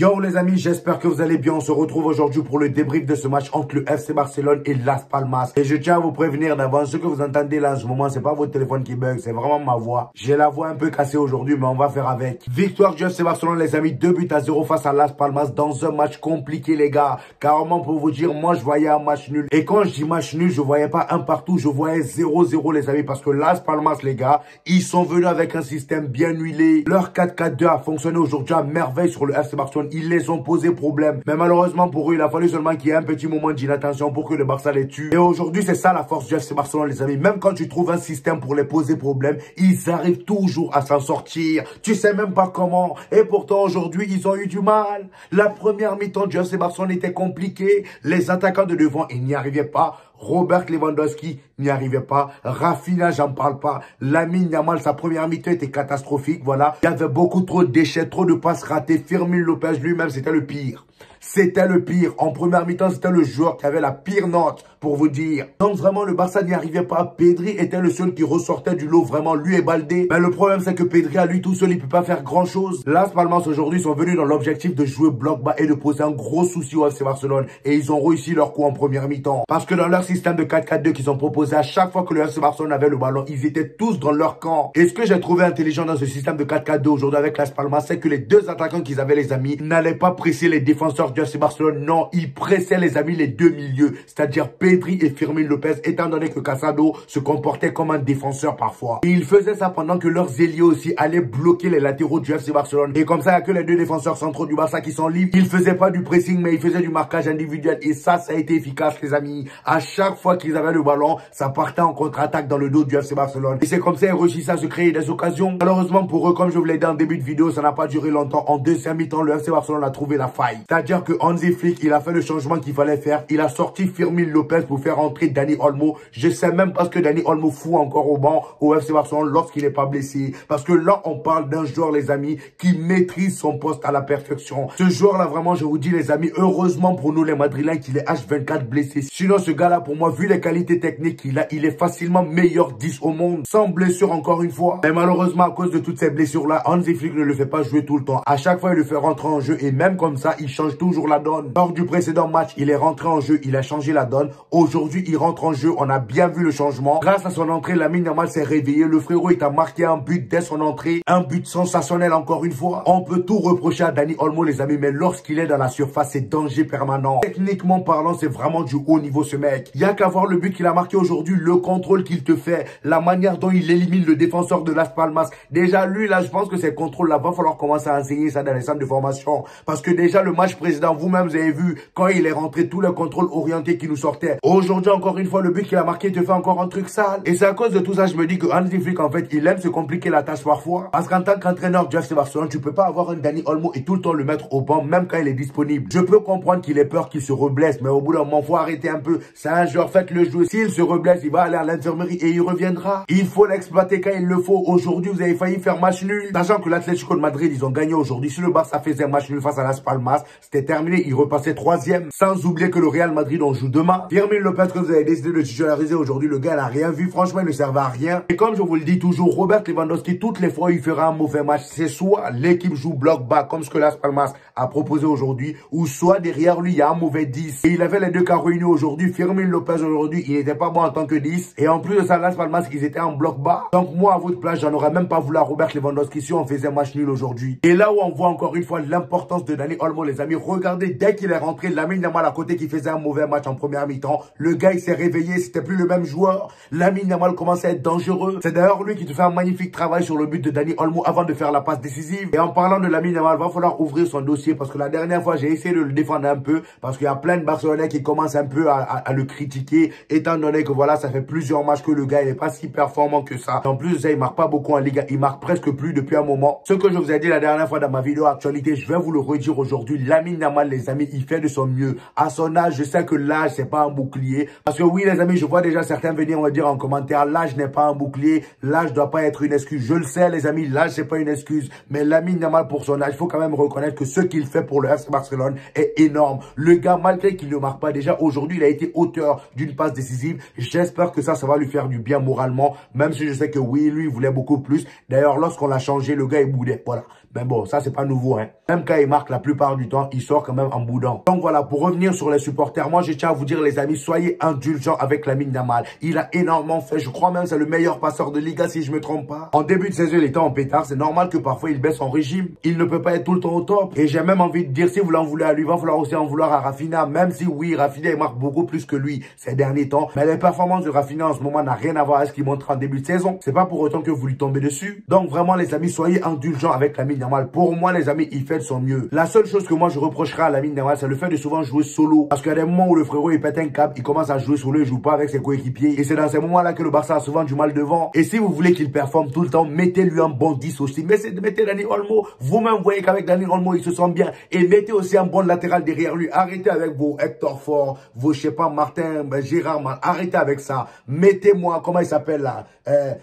Yo les amis, j'espère que vous allez bien. On se retrouve aujourd'hui pour le débrief de ce match entre le FC Barcelone et Las Palmas. Et je tiens à vous prévenir d'avance, ce que vous entendez là en ce moment, c'est pas votre téléphone qui bug, c'est vraiment ma voix. J'ai la voix un peu cassée aujourd'hui, mais on va faire avec. Victoire du FC Barcelone les amis, 2-0 face à Las Palmas dans un match compliqué les gars. Carrément pour vous dire, moi je voyais un match nul. Et quand je dis match nul, je voyais pas un partout, je voyais 0-0 les amis. Parce que Las Palmas les gars, ils sont venus avec un système bien huilé. Leur 4-4-2 a fonctionné aujourd'hui à merveille sur le FC Barcelone. Ils les ont posé problème. Mais malheureusement pour eux, il a fallu seulement qu'il y ait un petit moment d'inattention pour que le Barça les tue. Et aujourd'hui, c'est ça la force du FC Barcelone, les amis. Même quand tu trouves un système pour les poser problème, ils arrivent toujours à s'en sortir. Tu sais même pas comment. Et pourtant, aujourd'hui, ils ont eu du mal. La première mi-temps du FC Barcelone était compliquée. Les attaquants de devant, ils n'y arrivaient pas. Robert Lewandowski n'y arrivait pas. Rafinha, j'en parle pas. Lamine Yamal, sa première mi-temps était catastrophique, voilà. Il y avait beaucoup trop de déchets, trop de passes ratées. Firmino Lopez lui-même, c'était le pire. C'était le pire. En première mi-temps, c'était le joueur qui avait la pire note, pour vous dire. Donc vraiment, le Barça n'y arrivait pas. Pedri était le seul qui ressortait du lot, vraiment, lui et Baldé. Mais le problème, c'est que Pedri, à lui tout seul, il peut pas faire grand-chose. Las Palmas, aujourd'hui, sont venus dans l'objectif de jouer bloc bas et de poser un gros souci au FC Barcelone. Et ils ont réussi leur coup en première mi-temps. Parce que dans leur système de 4-4-2 qu'ils ont proposé, à chaque fois que le FC Barcelone avait le ballon, ils étaient tous dans leur camp. Et ce que j'ai trouvé intelligent dans ce système de 4-4-2 aujourd'hui avec Las Palmas, c'est que les deux attaquants qu'ils avaient, les amis, n'allaient pas presser les défenseurs du FC Barcelone. Non, ils pressaient, les amis, les deux milieux, c'est-à-dire Pedri et Firmino Lopez, étant donné que Casado se comportait comme un défenseur parfois. Et ils faisaient ça pendant que leurs ailiers aussi allaient bloquer les latéraux du FC Barcelone. Et comme ça, il n'y a que les deux défenseurs centraux du Barça qui sont libres. Ils faisaient pas du pressing, mais ils faisaient du marquage individuel. Et ça a été efficace, les amis. À chaque fois qu'ils avaient le ballon, ça partait en contre-attaque dans le dos du FC Barcelone. Et c'est comme ça qu'ils réussissaient à se créer des occasions. Malheureusement pour eux, comme je vous l'ai dit en début de vidéo, ça n'a pas duré longtemps. En deuxième mi-temps, le FC Barcelone a trouvé la faille. C'est-à-dire que Hansi Flick, il a fait le changement qu'il fallait faire. Il a sorti Firmino Lopez pour faire entrer Dani Olmo. Je sais même pas ce que Dani Olmo fout encore au banc au FC Barcelone lorsqu'il n'est pas blessé. Parce que là, on parle d'un joueur, les amis, qui maîtrise son poste à la perfection. Ce joueur-là, vraiment, je vous dis, les amis, heureusement pour nous, les Madrilènes, qu'il est H24 blessé. Sinon, ce gars-là, pour moi, vu les qualités techniques qu'il a, il est facilement meilleur 10 au monde. Sans blessure, encore une fois. Mais malheureusement, à cause de toutes ces blessures-là, Hansi Flick ne le fait pas jouer tout le temps. À chaque fois, il le fait rentrer en jeu. Et même comme ça, il change toujours la donne. Lors du précédent match, il est rentré en jeu, il a changé la donne. Aujourd'hui, il rentre en jeu, on a bien vu le changement. Grâce à son entrée, Lamine Yamal s'est réveillé. Le frérot, il a marqué un but dès son entrée. Un but sensationnel encore une fois. On peut tout reprocher à Dani Olmo, les amis, mais lorsqu'il est dans la surface, c'est danger permanent. Techniquement parlant, c'est vraiment du haut niveau ce mec. Il y a qu'à voir le but qu'il a marqué aujourd'hui, le contrôle qu'il te fait, la manière dont il élimine le défenseur de Las Palmas. Déjà, lui, là, je pense que ces contrôles-là, va falloir commencer à enseigner ça dans les centres de formation. Parce que déjà, le match précédent, vous-même, vous avez vu, quand il est rentré, tous les contrôles orientés qui nous sortaient. Aujourd'hui, encore une fois, le but qu'il a marqué te fait encore un truc sale. Et c'est à cause de tout ça, je me dis que Hansi Flick, en fait, il aime se compliquer la tâche parfois. Parce qu'en tant qu'entraîneur du FC Barcelone, tu peux pas avoir un Dani Olmo et tout le temps le mettre au banc, même quand il est disponible. Je peux comprendre qu'il ait peur qu'il se reblesse, mais au bout d'un moment, faut arrêter un peu. C'est un joueur, faites-le jouer. S'il se reblesse, il va aller à l'infirmerie et il reviendra. Il faut l'exploiter quand il le faut. Aujourd'hui, vous avez failli faire match nul. Sachant que l'Atlético de Madrid, ils ont gagné aujourd'hui. Si le Barça faisait un match nul face à Las Palmas, c'était terminé. Il repassait troisième. Sans oublier que le Real Madrid, on joue demain. Firmino Lopez, que vous avez décidé de titulariser aujourd'hui, le gars n'a rien vu. Franchement, il ne servait à rien. Et comme je vous le dis toujours, Robert Lewandowski, toutes les fois, il fera un mauvais match. C'est soit l'équipe joue bloc bas, comme ce que Las Palmas a proposé aujourd'hui, ou soit derrière lui, il y a un mauvais 10. Et il avait les deux cas réunis aujourd'hui. Firmino Lopez, aujourd'hui, il n'était pas bon en tant que 10. Et en plus de ça, Las Palmas, ils étaient en bloc bas. Donc moi, à votre place, j'en aurais même pas voulu à Robert Lewandowski si on faisait un match nul aujourd'hui. Et là où on voit encore une fois l'importance de Dani Olmo, les amis, regardez, dès qu'il est rentré, Lamine Yamal à côté qui faisait un mauvais match en première mi-temps, le gars, il s'est réveillé, c'était plus le même joueur. Lamine Yamal commençait à être dangereux. C'est d'ailleurs lui qui te fait un magnifique travail sur le but de Dani Olmo avant de faire la passe décisive. Et en parlant de Lamine Yamal, va falloir ouvrir son dossier parce que la dernière fois, j'ai essayé de le défendre un peu parce qu'il y a plein de Barcelonais qui commencent un peu à le critiquer, étant donné que voilà, ça fait plusieurs matchs que le gars, il n'est pas si performant que ça. En plus de ça, il marque pas beaucoup en Liga, il marque presque plus depuis un moment. Ce que je vous ai dit la dernière fois dans ma vidéo actualité, je vais vous le redire aujourd'hui. Lamine Yamal, les amis, il fait de son mieux. À son âge, je sais que l'âge, c'est pas un bouclier. Parce que oui, les amis, je vois déjà certains venir me dire en commentaire, l'âge n'est pas un bouclier, l'âge doit pas être une excuse. Je le sais, les amis, l'âge, c'est pas une excuse. Mais Lamine Yamal, pour son âge, il faut quand même reconnaître que ce qu'il fait pour le FC Barcelone est énorme. Le gars, malgré qu'il ne marque pas déjà, aujourd'hui, il a été auteur d'une passe décisive. J'espère que ça va lui faire du bien moralement, même si je sais que oui, lui, il voulait beaucoup plus. D'ailleurs, lorsqu'on l'a changé, le gars, il boudait. Voilà. Ben bon, ça c'est pas nouveau, hein. Même quand il marque la plupart du temps, il sort quand même en boudant. Donc voilà, pour revenir sur les supporters, moi je tiens à vous dire les amis, soyez indulgents avec Lamine Yamal. Il a énormément fait, je crois même c'est le meilleur passeur de Liga si je me trompe pas. En début de saison, il était en pétard, c'est normal que parfois il baisse en régime. Il ne peut pas être tout le temps au top. Et j'ai même envie de dire, si vous l'en voulez à lui, il va falloir aussi en vouloir à Rafinha, même si oui, Rafinha il marque beaucoup plus que lui ces derniers temps. Mais les performances de Rafinha en ce moment n'a rien à voir avec ce qu'il montre en début de saison. C'est pas pour autant que vous lui tombez dessus. Donc vraiment les amis, soyez indulgents avec Lamine Yamal. Pour moi les amis, il fait de son mieux. La seule chose que moi je reprocherai à Lamine Yamal, c'est le fait de souvent jouer solo. Parce qu'il y a des moments où le frérot il pète un câble, il commence à jouer solo, il joue pas avec ses coéquipiers. Et c'est dans ces moments-là que le Barça a souvent du mal devant. Et si vous voulez qu'il performe tout le temps, mettez-lui un bon 10 aussi. Mettez Dani Olmo. Vous-même voyez qu'avec Dani Olmo, il se sent bien. Et mettez aussi un bon latéral derrière lui. Arrêtez avec vos Hector Fort, vos, je sais pas, Martin, Gérard, arrêtez avec ça. Mettez-moi, comment il s'appelle là,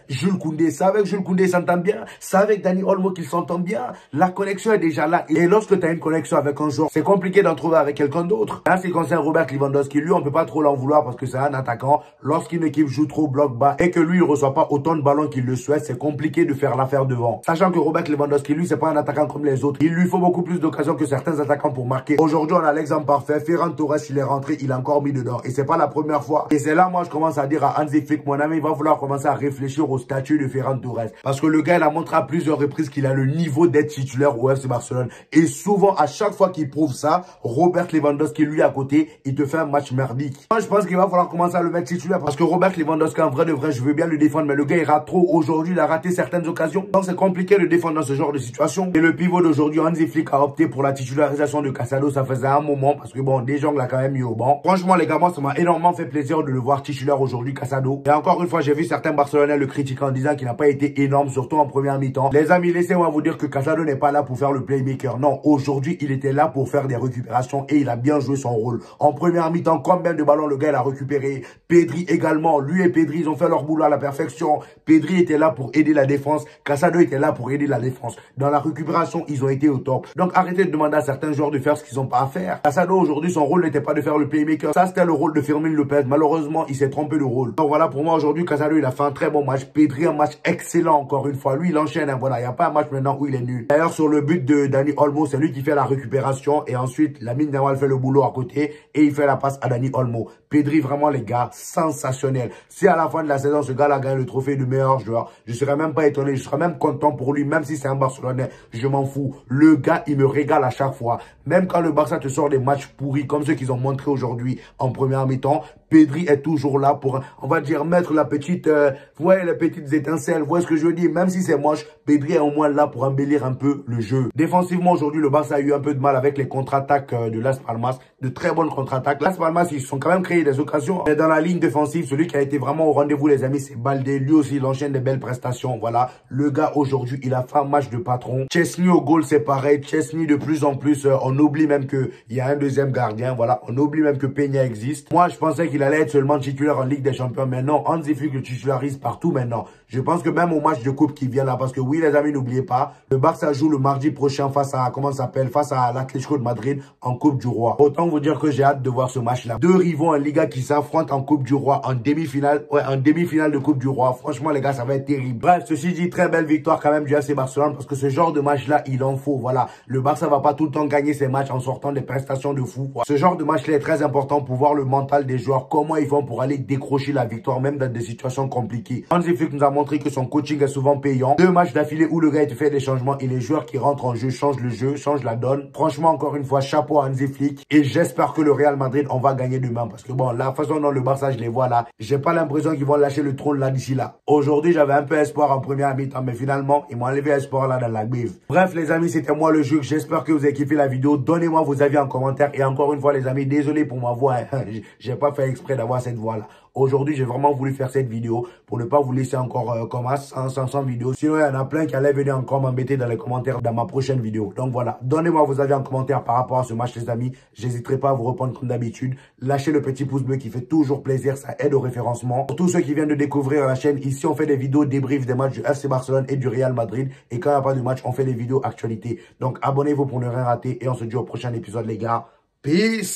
Jules Koundé. C'est avec Jules Koundé, il s'entend bien. C'est avec Dani Olmo qu'il s'entend bien. La connexion est déjà là. Et lorsque tu as une connexion avec un joueur, c'est compliqué d'en trouver avec quelqu'un d'autre. Là, c'est concerne Robert Lewandowski. Lui, on peut pas trop l'en vouloir parce que c'est un attaquant. Lorsqu'une équipe joue trop bloc bas et que lui, il reçoit pas autant de ballons qu'il le souhaite, c'est compliqué de faire l'affaire devant. Sachant que Robert Lewandowski, lui, c'est pas un attaquant comme les autres. Il lui faut beaucoup plus d'occasions que certains attaquants pour marquer. Aujourd'hui, on a l'exemple parfait. Ferran Torres, il est rentré, il a encore mis dedans. Et c'est pas la première fois. Et c'est là, moi, je commence à dire à Hansi Flick, mon ami, il va falloir commencer à réfléchir au statut de Ferran Torres. Parce que le gars, il a montré à plusieurs reprises qu'il a le niveau d'être titulaire au FC Barcelone. Et souvent, à chaque fois qu'il prouve ça, Robert Lewandowski, lui, à côté, il te fait un match merdique. Moi, je pense qu'il va falloir commencer à le mettre titulaire. Parce que Robert Lewandowski, en vrai de vrai, je veux bien le défendre, mais le gars, il rate trop. Aujourd'hui, il a raté certaines occasions. Donc, c'est compliqué de défendre dans ce genre de situation. Et le pivot d'aujourd'hui, Hansi Flick a opté pour la titularisation de Casado. Ça faisait un moment parce que bon, De Jong l'a quand même mis au banc. Franchement, les gars, moi, ça m'a énormément fait plaisir de le voir titulaire aujourd'hui, Casado. Et encore une fois, j'ai vu certains Barcelonais le critiquer en disant qu'il n'a pas été énorme, surtout en première mi-temps. Les amis, laissez-moi vous dire que Casado n'est pas là pour faire le playmaker. Non, aujourd'hui, il était là pour faire des récupérations et il a bien joué son rôle. En première mi-temps, combien de ballons le gars il a récupéré? Pedri également. Lui et Pedri, ils ont fait leur boulot à la perfection. Pedri était là pour aider la défense. Casado était là pour aider la défense. Dans la récupération, ils ont été au top. Donc, arrêtez de demander à certains joueurs de faire ce qu'ils n'ont pas à faire. Casado, aujourd'hui, son rôle n'était pas de faire le playmaker. Ça, c'était le rôle de Fermin Lopez. Malheureusement, il s'est trompé de rôle. Donc, voilà, pour moi, aujourd'hui, Casado, il a fait un très bon match. Pedri, un match excellent, encore une fois. Lui, il enchaîne. Hein, voilà, il n'y a pas un match maintenant où il est nul. D'ailleurs, sur le but de Dani Olmo, c'est lui qui fait la récupération. Et ensuite, Lamine Yamal fait le boulot à côté. Et il fait la passe à Dani Olmo. Pedri, vraiment, les gars, sensationnel. Si à la fin de la saison, ce gars-là gagne le trophée de meilleur joueur, je serais même pas étonné. Je serais même content pour lui, même si c'est un Barcelonais. Je m'en fous. Le gars, il me régale à chaque fois. Même quand le Barça te sort des matchs pourris, comme ceux qu'ils ont montré aujourd'hui en première mi-temps, Pedri est toujours là pour, on va dire, mettre la petite, vous voyez, les petites étincelles. Vous voyez ce que je veux dire? Même si c'est moche, Pedri est au moins là pour embellir un peu le jeu. Défensivement, aujourd'hui, le Barça a eu un peu de mal avec les contre-attaques de Las Palmas. De très bonnes contre-attaques. Las Palmas, ils se sont quand même créés des occasions. Mais dans la ligne défensive, celui qui a été vraiment au rendez-vous, les amis, c'est Baldé. Lui aussi, il enchaîne des belles prestations. Voilà. Le gars, aujourd'hui, il a fait un match de patron. Chesney au goal, c'est pareil. Chesney, de plus en plus, on oublie même qu'il y a un deuxième gardien. Voilà. On oublie même que Peña existe. Moi, je pensais qu'il allait être seulement titulaire en Ligue des Champions. Mais non, Hansi Flick le titularise partout maintenant. Je pense que même au match de coupe qui vient là, parce que oui, les amis, n'oubliez pas, le Barça joue le mardi prochain face à, comment ça s'appelle, face à l'Atlético de Madrid en Coupe du Roi. Autant vous dire que j'ai hâte de voir ce match-là. Deux rivaux en Liga qui s'affrontent en Coupe du Roi, en demi-finale, ouais, en demi-finale de Coupe du Roi. Franchement, les gars, ça va être terrible. Bref, ceci dit, très belle victoire quand même du FC Barcelone, parce que ce genre de match-là, il en faut. Voilà. Le Barça va pas tout le temps gagner ses matchs en sortant des prestations de fou. Ce genre de match-là est très important pour voir le mental des joueurs, comment ils vont pour aller décrocher la victoire, même dans des situations compliquées. Hansi Flick nous a montré que son coaching est souvent payant. Deux matchs d'affilée où le gars il te fait des changements et les joueurs qui rentrent en jeu changent le jeu, changent la donne. Franchement, encore une fois, chapeau à Hansi Flick. Et j'espère que le Real Madrid, on va gagner demain. Parce que bon, la façon dont le Barça, je les vois là, j'ai pas l'impression qu'ils vont lâcher le trône là d'ici là. Aujourd'hui, j'avais un peu espoir en première mi-temps, mais finalement, ils m'ont enlevé espoir là dans la bive. Bref, les amis, c'était moi le jeu. J'espère que vous avez kiffé la vidéo. Donnez-moi vos avis en commentaire. Et encore une fois, les amis, désolé pour ma voix. Hein. J'ai pas fait exprès d'avoir cette voix là. Aujourd'hui, j'ai vraiment voulu faire cette vidéo pour ne pas vous laisser encore comme sans vidéo. Sinon, il y en a plein qui allaient venir encore m'embêter dans les commentaires dans ma prochaine vidéo. Donc voilà, donnez-moi vos avis en commentaire par rapport à ce match, les amis. J'hésiterai pas à vous répondre comme d'habitude. Lâchez le petit pouce bleu qui fait toujours plaisir, ça aide au référencement. Pour tous ceux qui viennent de découvrir la chaîne, ici, on fait des vidéos débriefs des matchs du FC Barcelone et du Real Madrid. Et quand il n'y a pas de match, on fait des vidéos actualité. Donc abonnez-vous pour ne rien rater et on se dit au prochain épisode, les gars. Peace!